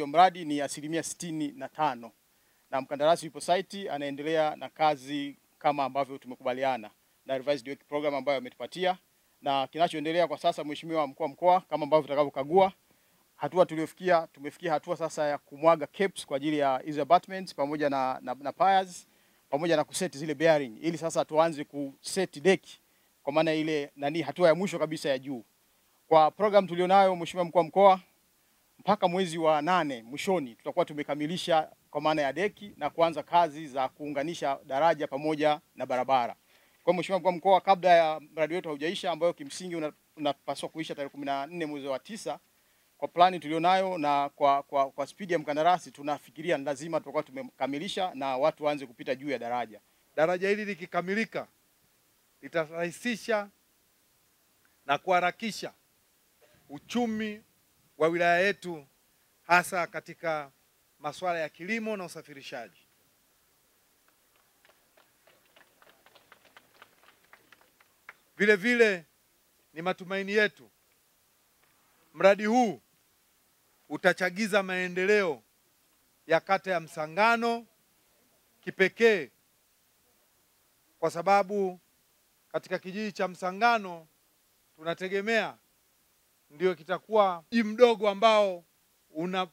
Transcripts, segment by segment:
Mradi ni 65% na mkandarasi yupo site anaendelea na kazi kama ambavyo tumekubaliana na revised work program ambayo ametupatia, na kinachoendelea kwa sasa, Mheshimiwa Mkuu wa Mkoa, kama ambavyo tutakavyokagua hatua tuliofikia, tumefikia hatua sasa ya kumwaga caps kwa ajili ya hizo abutments pamoja na piers pamoja na kuseti zile bearing, ili sasa tuanze kuseti deki kwa maana ile hatua ya mwisho kabisa ya juu. Kwa program tulionayo, Mheshimiwa Mkuu wa Mkoa, mpaka mwezi wa 8 mwishoni tutakuwa tumekamilisha kwa maana ya deki na kuanza kazi za kuunganisha daraja pamoja na barabara. Kwa Mheshimiwa Mkuu wa Mkoa, kabla ya mradi wetu haujaisha, ambayo kimsingi unapaswa kuisha tarehe 14 mwezi wa 9, kwa plani tulionayo na kwa speed ya mkandarasi, tunafikiria lazima tutakuwa tumekamilisha na watu waanze kupita juu ya daraja. Daraja hili likikamilika litarahisisha na kuharakisha uchumi wa wilaya yetu, hasa katika masuala ya kilimo na usafirishaji. Vile vile ni matumaini yetu mradi huu utachagiza maendeleo ya kata ya Msangano kipekee, kwa sababu katika kijiji cha Msangano tunategemea ndio kitakuwa mji mdogo ambao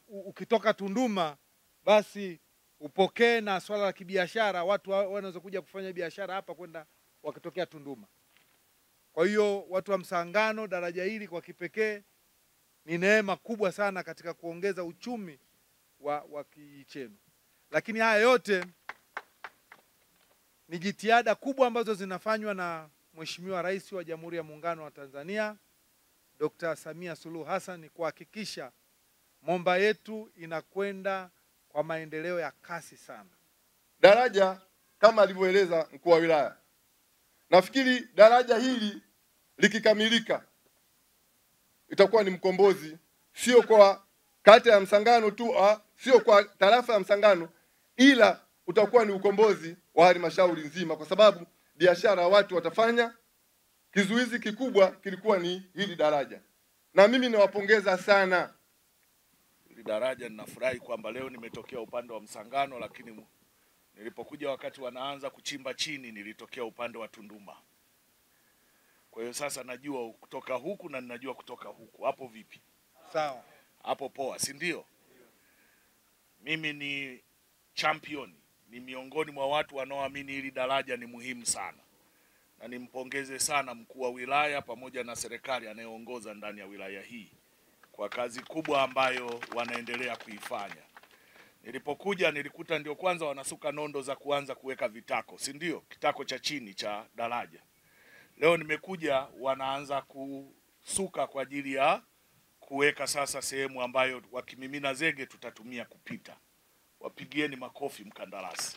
ukitoka Tunduma basi upokee na swala la kibiashara, watu wanaweza kuja kufanya biashara hapa kwenda wakitokea Tunduma. Kwa hiyo watu wa Msangano, daraja hili kwa kipekee ni neema kubwa sana katika kuongeza uchumi wa kijiji chenu. Lakini haya yote ni jitihada kubwa ambazo zinafanywa na Mheshimiwa Rais wa Jamhuri ya Muungano wa Tanzania Dr. Samia Suluhu Hassan kuhakikisha Momba yetu inakwenda kwa maendeleo ya kasi sana. Daraja kama alivyoeleza mkuu wa wilaya, nafikiri daraja hili likikamilika itakuwa ni mkombozi, sio kwa kata ya Msangano tu, sio kwa tarafa ya Msangano, ila utakuwa ni ukombozi wa halmashauri nzima, kwa sababu biashara watu watafanya. Kizuizi kikubwa kilikuwa ni hili daraja, na mimi nawapongeza sana hili daraja. Ninafurahi kwamba leo nimetokea upande wa Msangano, lakini nilipokuja wakati wanaanza kuchimba chini nilitokea upande wa Tunduma. Kwa hiyo sasa najua kutoka huku na ninajua kutoka huku. Hapo vipi? Sawa. Hapo poa, si ndio? Mimi ni champion, ni miongoni mwa watu wanaoamini hili daraja ni muhimu sana. Na nimpongeze sana mkuu wa wilaya pamoja na serikali anayeongoza ndani ya wilaya hii kwa kazi kubwa ambayo wanaendelea kuifanya. Nilipokuja nilikuta ndio kwanza wanasuka nondo za kuanza kuweka vitako, si ndio? Kitako cha chini cha daraja. Leo nimekuja wanaanza kusuka kwa ajili ya kuweka sasa sehemu ambayo wakimimina zege tutatumia kupita. Wapigieni makofi mkandarasi.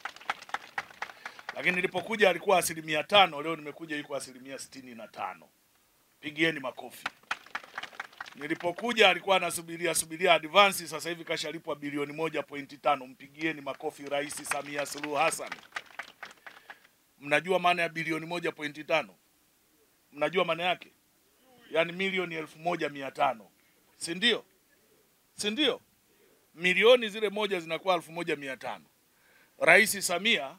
Lakini nilipokuja alikuwa 5%, leo nimekuja yuko 65%. Pigieni makofi. Nilipokuja alikuwa anasubiria advance, sasa hivi kashalipwa bilioni 1.5. Mpigieni makofi Rais Samia Suluhu Hassan. Mnajua maana ya bilioni 1.5? Mnajua maana yake? Yaani milioni 1,500. Si ndio? Si ndio? Milioni zile moja zinakuwa 1,500. Rais Samia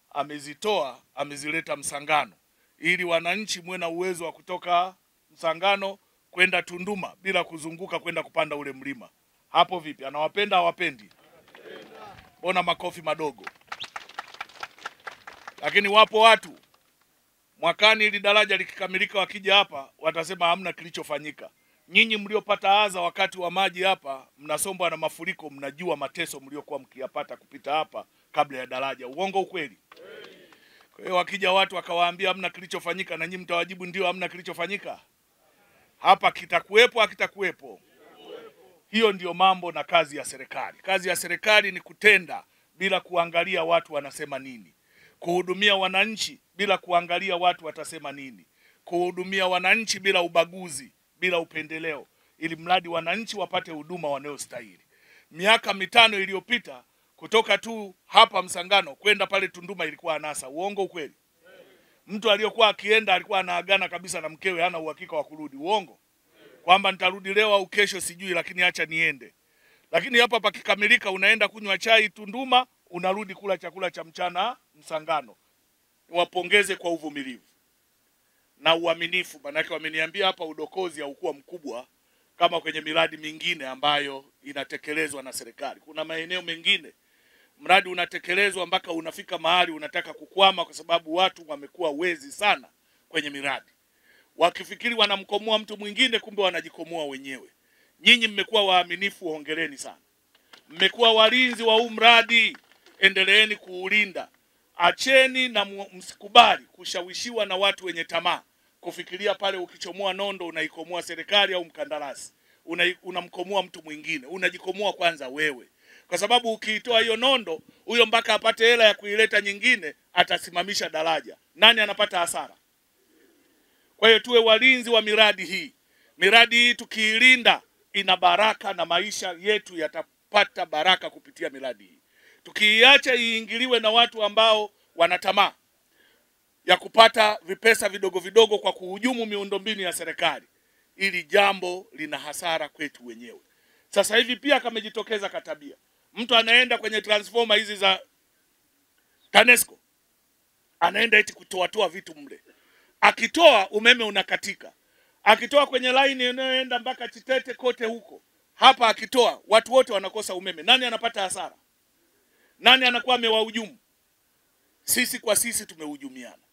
amezitoa, amezileta Msangano ili wananchi muwe na uwezo wa kutoka Msangano kwenda Tunduma bila kuzunguka kwenda kupanda ule mlima. Hapo vipi? Anawapenda hawapendi? Mbona makofi madogo? Lakini wapo watu mwakani ili daraja likikamilika wakija hapa watasema hamna kilichofanyika. Nyinyi mliopata adha wakati wa maji hapa, mnasombwa na mafuriko, mnajua mateso mliokuwa mkiyapata kupita hapa kabla ya daraja. Uongo ukweli? Kwa hiyo wakija watu wakawaambia hamna kilichofanyika, na nyinyi mtawajibu ndio hamna kilichofanyika. Hapa kitakuwepo hakitakuwepo? Hiyo ndio mambo na kazi ya serikali. Kazi ya serikali ni kutenda bila kuangalia watu wanasema nini. Kuhudumia wananchi bila kuangalia watu watasema nini. Kuhudumia wananchi bila ubaguzi, bila upendeleo, ili mradi wananchi wapate huduma wanayostahili. Miaka 5 iliyopita kutoka tu hapa Msangano kwenda pale Tunduma ilikuwa anasa. Uongo ukweli? Mtu aliyokuwa akienda alikuwa anaagana kabisa na mkewe, hana uhakika wa kurudi. Uongo? Kwamba nitarudi leo au kesho sijui, lakini acha niende. lakini hapa pakikamilika unaenda kunywa chai Tunduma, unarudi kula chakula cha mchana Msangano. Wapongeze kwa uvumilivu na uaminifu, manake wameniambia hapa udokozi haukuwa mkubwa kama kwenye miradi mingine ambayo inatekelezwa na serikali. Kuna maeneo mengine mradi unatekelezwa mpaka unafika mahali unataka kukwama kwa sababu watu wamekuwa wezi sana kwenye miradi. Wakifikiri wanamkomoa mtu mwingine, kumbe wanajikomoa wenyewe. Nyinyi mmekuwa waaminifu, hongereni sana. Mmekuwa walinzi wa huu mradi, endeleeni kuulinda. Acheni na msikubali kushawishiwa na watu wenye tamaa, kufikiria pale ukichomoa nondo unaikomoa serikali au mkandarasi, unamkomoa mtu mwingine. Unajikomoa kwanza wewe, kwa sababu ukiitoa hiyo nondo, huyo mpaka apate hela ya kuileta nyingine atasimamisha daraja. Nani anapata hasara? Kwa hiyo tuwe walinzi wa miradi hii. Miradi hii tukiilinda ina baraka na maisha yetu yatapata baraka kupitia miradi hii. Tukiiacha iingiliwe na watu ambao wanatamaa ya kupata vipesa vidogo vidogo kwa kuhujumu miundombinu ya serikali, ili jambo lina hasara kwetu wenyewe. Sasa hivi pia kamejitokeza katabia. Mtu anaenda kwenye transformer hizi za TANESCO, anaenda eti kutoa vitu mle. Akitoa umeme unakatika. Akitoa kwenye line inayoenda mpaka Chitete kote huko. Hapa akitoa watu wote wanakosa umeme. Nani anapata hasara? Nani anakuwa amewahujumu? Sisi kwa sisi tumehujumiana.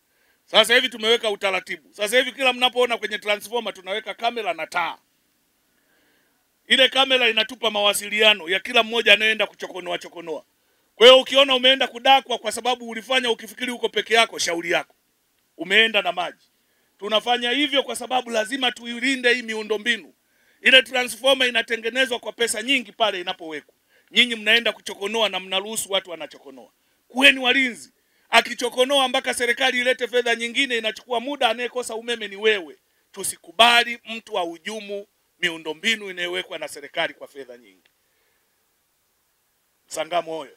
Sasa hivi tumeweka utaratibu. Sasa hivi kila mnapoona kwenye transformer tunaweka kamera na taa. Ile kamera inatupa mawasiliano ya kila mmoja anayeenda kuchokonoa. Kwa hiyo ukiona umeenda kudakwa kwa sababu ulifanya ukifikiri uko peke yako, shauri yako. Umeenda na maji. Tunafanya hivyo kwa sababu lazima tuilinde hii miundombinu. Ile transformer inatengenezwa kwa pesa nyingi pale inapowekwa. Nyinyi mnaenda kuchokonoa na mnaruhusu watu wanachokonoa. Kuweni walinzi. Akichokonoa mpaka serikali ilete fedha nyingine inachukua muda, anayekosa umeme ni wewe. Tusikubali mtu ahujumu miundombinu inayowekwa na serikali kwa fedha nyingi. Sangamo hoyo.